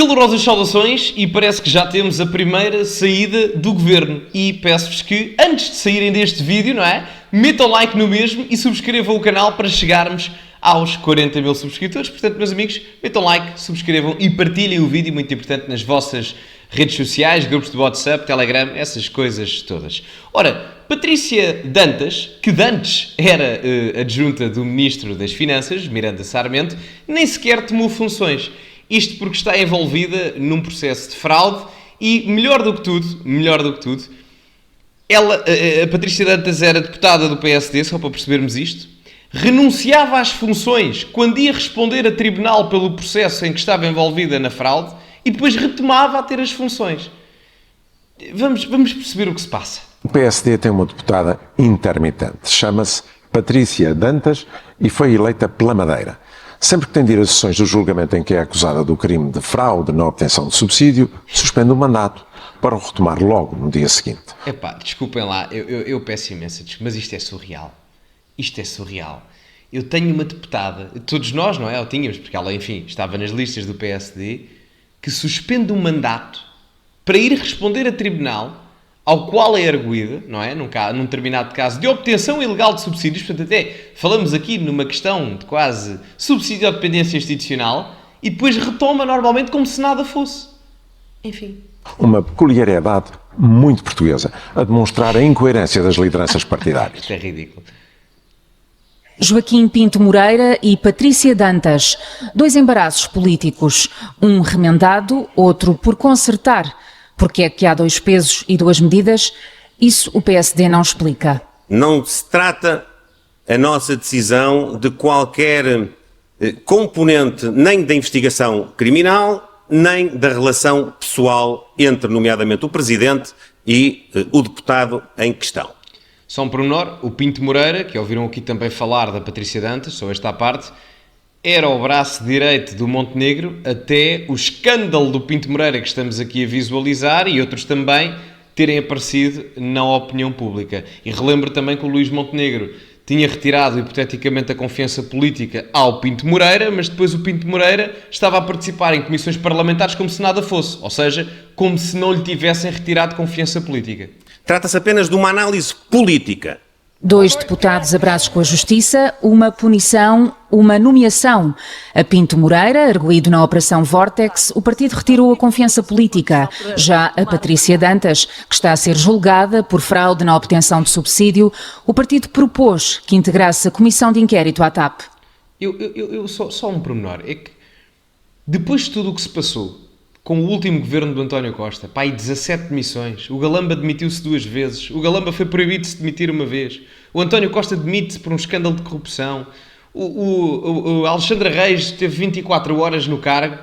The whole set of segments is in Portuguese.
Calorosas saudações e parece que já temos a primeira saída do governo. E peço-vos que, antes de saírem deste vídeo, não é? Metam like no mesmo e subscrevam o canal para chegarmos aos 40 mil subscritores. Portanto, meus amigos, metam like, subscrevam e partilhem o vídeo, muito importante, nas vossas redes sociais, grupos de WhatsApp, Telegram, essas coisas todas. Ora, Patrícia Dantas, que antes era adjunta do Ministro das Finanças, Miranda Sarmento, nem sequer tomou funções. Isto porque está envolvida num processo de fraude e, melhor do que tudo, a Patrícia Dantas era deputada do PSD, só para percebermos isto, renunciava às funções quando ia responder a tribunal pelo processo em que estava envolvida na fraude e depois retomava a ter as funções. Vamos perceber o que se passa. O PSD tem uma deputada intermitente, chama-se Patrícia Dantas e foi eleita pela Madeira. Sempre que tem de ir a sessões do julgamento em que é acusada do crime de fraude na obtenção de subsídio, suspende o mandato para o retomar logo no dia seguinte. Epá, desculpem lá, eu peço imensa desculpa, mas isto é surreal. Isto é surreal. Eu tenho uma deputada, todos nós, não é? Ou tínhamos, porque ela, enfim, estava nas listas do PSD, que suspende um mandato para ir responder a tribunal ao qual é arguída, não é? Num determinado caso de obtenção ilegal de subsídios, portanto até falamos aqui numa questão de quase subsídio à dependência institucional e depois retoma normalmente como se nada fosse. Enfim. Uma peculiaridade muito portuguesa, a demonstrar a incoerência das lideranças partidárias. Isto é ridículo. Joaquim Pinto Moreira e Patrícia Dantas, dois embaraços políticos, um remendado, outro por consertar. Porque é que há dois pesos e duas medidas? Isso o PSD não explica. Não se trata a nossa decisão de qualquer componente nem da investigação criminal, nem da relação pessoal entre, nomeadamente, o Presidente e o deputado em questão. Só um pormenor, o Pinto Moreira, que ouviram aqui também falar da Patrícia Dantas, sobre esta parte, era o braço direito do Montenegro até o escândalo do Pinto Moreira que estamos aqui a visualizar e outros também terem aparecido na opinião pública. E relembro também que o Luís Montenegro tinha retirado hipoteticamente a confiança política ao Pinto Moreira, mas depois o Pinto Moreira estava a participar em comissões parlamentares como se nada fosse, ou seja, como se não lhe tivessem retirado confiança política. Trata-se apenas de uma análise política. Dois deputados abraços com a Justiça, uma punição, uma nomeação. A Pinto Moreira, arguído na Operação Vortex, o partido retirou a confiança política. Já a Patrícia Dantas, que está a ser julgada por fraude na obtenção de subsídio, o partido propôs que integrasse a comissão de inquérito à TAP. Só um pormenor, é que depois de tudo o que se passou com o último governo do António Costa, pá, e 17 demissões, o Galamba demitiu-se 2 vezes, o Galamba foi proibido de se demitir uma vez, o António Costa demite-se por um escândalo de corrupção, o Alexandre Reis teve 24 horas no cargo.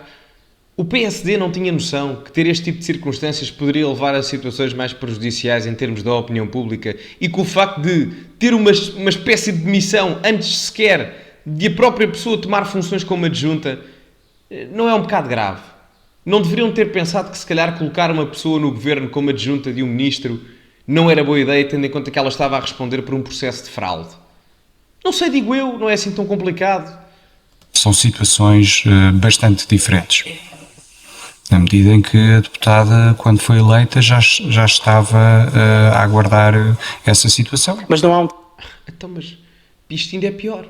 O PSD não tinha noção que ter este tipo de circunstâncias poderia levar a situações mais prejudiciais em termos da opinião pública e que o facto de ter uma espécie de demissão antes sequer de a própria pessoa tomar funções como adjunta não é um bocado grave? Não deveriam ter pensado que se calhar colocar uma pessoa no governo como adjunta de um ministro não era boa ideia, tendo em conta que ela estava a responder por um processo de fraude? Não sei, digo eu, não é assim tão complicado. São situações bastante diferentes. Na medida em que a deputada, quando foi eleita, já estava a aguardar essa situação. Mas não há um... Então, mas isto ainda é pior.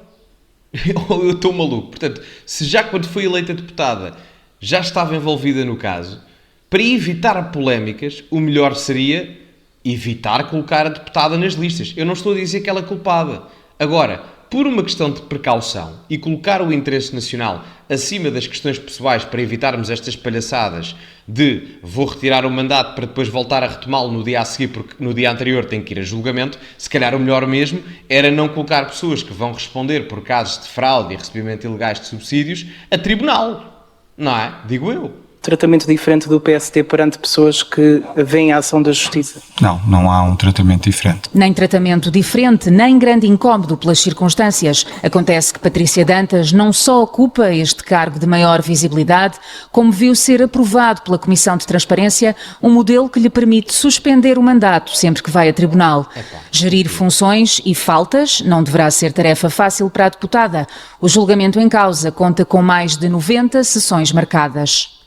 Eu estou maluco. Portanto, se já quando foi eleita deputada já estava envolvida no caso, para evitar polémicas, o melhor seria evitar colocar a deputada nas listas. Eu não estou a dizer que ela é culpada. Agora, por uma questão de precaução e colocar o interesse nacional acima das questões pessoais para evitarmos estas palhaçadas de vou retirar o mandato para depois voltar a retomá-lo no dia a seguir porque no dia anterior tem que ir a julgamento, se calhar o melhor mesmo era não colocar pessoas que vão responder por casos de fraude e recebimento ilegais de subsídios a tribunal. Não é? Digo eu. Tratamento diferente do PSD perante pessoas que veem a ação da Justiça? Não há um tratamento diferente. Nem tratamento diferente, nem grande incómodo pelas circunstâncias. Acontece que Patrícia Dantas não só ocupa este cargo de maior visibilidade, como viu ser aprovado pela Comissão de Transparência um modelo que lhe permite suspender o mandato sempre que vai a tribunal. Gerir funções e faltas não deverá ser tarefa fácil para a deputada. O julgamento em causa conta com mais de 90 sessões marcadas.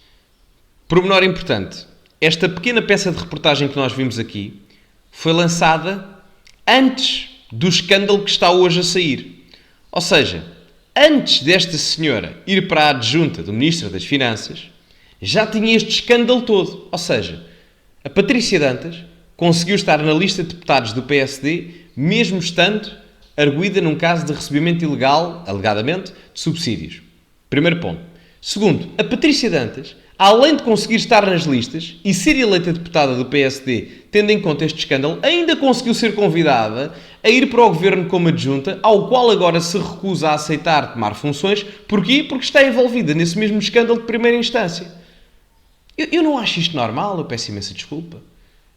Pormenor importante, esta pequena peça de reportagem que nós vimos aqui foi lançada antes do escândalo que está hoje a sair. Ou seja, antes desta senhora ir para a adjunta do Ministro das Finanças, já tinha este escândalo todo. Ou seja, a Patrícia Dantas conseguiu estar na lista de deputados do PSD, mesmo estando arguída num caso de recebimento ilegal, alegadamente, de subsídios. Primeiro ponto. Segundo, a Patrícia Dantas, além de conseguir estar nas listas e ser eleita deputada do PSD, tendo em conta este escândalo, ainda conseguiu ser convidada a ir para o governo como adjunta, ao qual agora se recusa a aceitar tomar funções. Porquê? Porque está envolvida nesse mesmo escândalo de primeira instância. Eu não acho isto normal, eu peço imensa desculpa.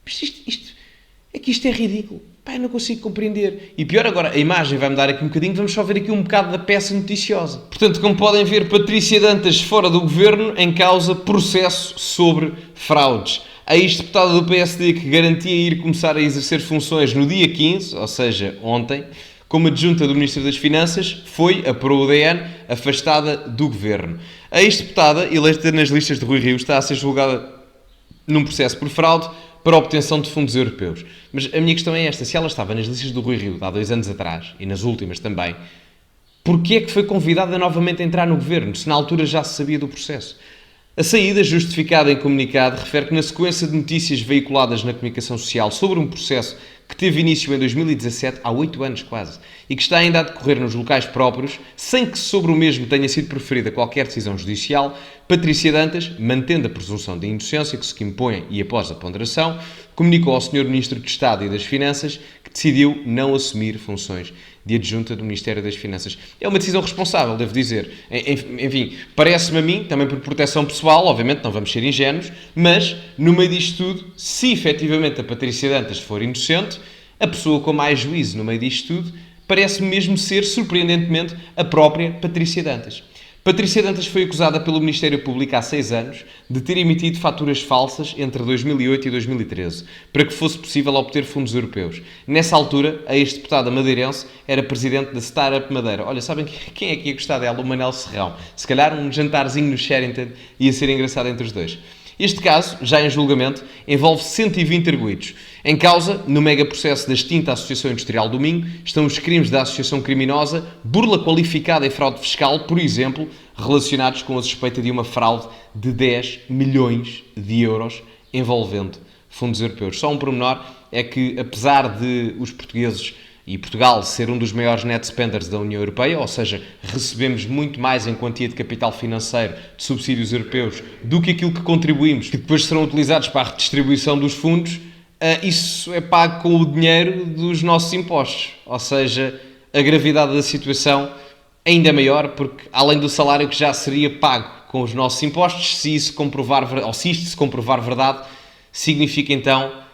Isto é ridículo. Pá, eu não consigo compreender. E pior agora, a imagem vai mudar aqui um bocadinho, vamos só ver aqui um bocado da peça noticiosa. Portanto, como podem ver, Patrícia Dantas fora do governo, em causa processo sobre fraudes. A ex-deputada do PSD que garantia ir começar a exercer funções no dia 15, ou seja, ontem, como adjunta do Ministro das Finanças, foi, apurou o DN, afastada do governo. A ex-deputada, eleita nas listas de Rui Rio, está a ser julgada num processo por fraude para a obtenção de fundos europeus. Mas a minha questão é esta, se ela estava nas listas do Rui Rio há 2 anos atrás, e nas últimas também, porquê é que foi convidada novamente a entrar no governo, se na altura já se sabia do processo? A saída, justificada em comunicado, refere que na sequência de notícias veiculadas na comunicação social sobre um processo que teve início em 2017, há 8 anos quase, e que está ainda a decorrer nos locais próprios, sem que sobre o mesmo tenha sido proferida qualquer decisão judicial, Patrícia Dantas, mantendo a presunção de inocência que se impõe e após a ponderação, comunicou ao Sr. Ministro de Estado e das Finanças que decidiu não assumir funções de adjunta do Ministério das Finanças. É uma decisão responsável, devo dizer. Enfim, parece-me a mim, também por proteção pessoal, obviamente não vamos ser ingênuos, mas no meio disto tudo, se efetivamente a Patrícia Dantas for inocente, a pessoa com mais juízo no meio disto tudo parece-me mesmo ser, surpreendentemente, a própria Patrícia Dantas. Patrícia Dantas foi acusada pelo Ministério Público há 6 anos de ter emitido faturas falsas entre 2008 e 2013 para que fosse possível obter fundos europeus. Nessa altura, a ex-deputada madeirense era presidente da Startup Madeira. Olha, sabem quem é que ia gostar dela? O Manel Serrão. Se calhar um jantarzinho no Sherrington ia ser engraçado entre os dois. Este caso, já em julgamento, envolve 120 arguidos. Em causa, no mega processo da extinta Associação Industrial do Minho, estão os crimes da associação criminosa, burla qualificada e fraude fiscal, por exemplo, relacionados com a suspeita de uma fraude de 10 milhões de euros envolvendo fundos europeus. Só um pormenor é que, apesar de os portugueses e Portugal ser um dos maiores net spenders da União Europeia, ou seja, recebemos muito mais em quantia de capital financeiro de subsídios europeus do que aquilo que contribuímos, que depois serão utilizados para a redistribuição dos fundos, isso é pago com o dinheiro dos nossos impostos. Ou seja, a gravidade da situação ainda é maior, porque além do salário que já seria pago com os nossos impostos, se isto se comprovar verdade, significa então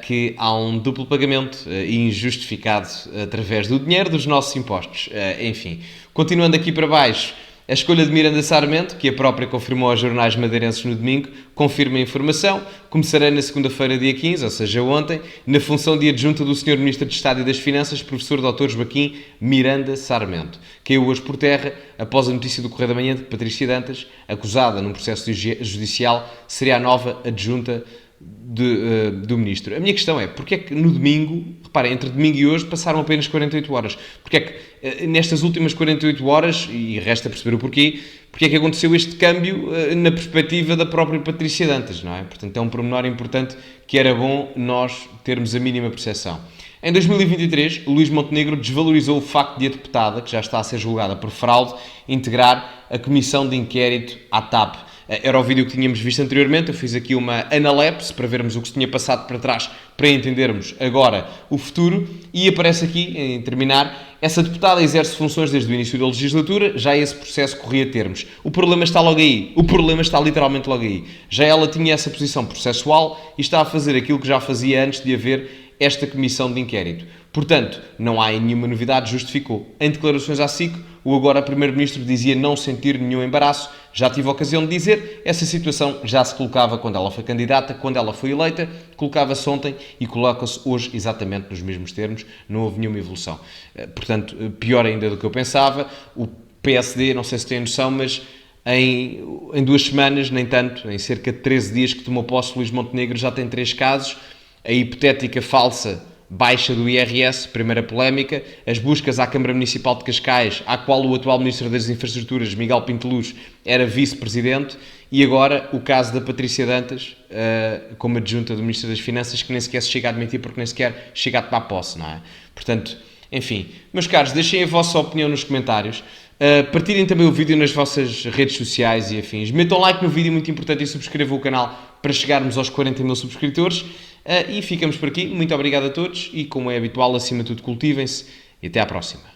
que há um duplo pagamento injustificado através do dinheiro dos nossos impostos. Enfim, continuando aqui para baixo, a escolha de Miranda Sarmento, que a própria confirmou aos jornais madeirenses no domingo, confirma a informação. Começará na segunda-feira, dia 15, ou seja, ontem, na função de adjunta do Sr. Ministro de Estado e das Finanças, professor Dr. Joaquim Miranda Sarmento. Caiu hoje por terra após a notícia do Correio da Manhã de que Patrícia Dantas, acusada num processo judicial, seria a nova adjunta do Ministro. A minha questão é, porque é que no domingo, reparem, entre domingo e hoje passaram apenas 48 horas? Porque é que nestas últimas 48 horas, e resta perceber o porquê, porque é que aconteceu este câmbio na perspectiva da própria Patrícia Dantas, não é? Portanto, é um pormenor importante que era bom nós termos a mínima percepção. Em 2023, Luís Montenegro desvalorizou o facto de a deputada, que já está a ser julgada por fraude, integrar a comissão de inquérito à TAP. Era o vídeo que tínhamos visto anteriormente, eu fiz aqui uma analepse para vermos o que se tinha passado para trás, para entendermos agora o futuro, e aparece aqui, em terminar, essa deputada exerce funções desde o início da legislatura, já esse processo corria a termos. O problema está logo aí, o problema está literalmente logo aí. Já ela tinha essa posição processual e está a fazer aquilo que já fazia antes de haver esta comissão de inquérito. Portanto, não há nenhuma novidade, justificou. Em declarações à SIC, o agora Primeiro-Ministro dizia não sentir nenhum embaraço. Já tive a ocasião de dizer, essa situação já se colocava quando ela foi candidata, quando ela foi eleita, colocava-se ontem e coloca-se hoje exatamente nos mesmos termos, não houve nenhuma evolução. Portanto, pior ainda do que eu pensava, o PSD, não sei se tem noção, mas em 2 semanas, nem tanto, em cerca de 13 dias que tomou posse Luís Montenegro, já tem 3 casos. A hipotética falsa baixa do IRS, primeira polémica, as buscas à Câmara Municipal de Cascais, à qual o atual Ministro das Infraestruturas, Miguel Pinto Luz, era vice-presidente, e agora o caso da Patrícia Dantas, como adjunta do Ministro das Finanças, que nem sequer se chega a admitir porque nem sequer chega a tomar posse, não é? Portanto, enfim, meus caros, deixem a vossa opinião nos comentários. Partilhem também o vídeo nas vossas redes sociais e afins. Metam like no vídeo, muito importante, e subscrevam o canal para chegarmos aos 40 mil subscritores. E ficamos por aqui. Muito obrigado a todos e, como é habitual, acima de tudo, cultivem-se e até à próxima.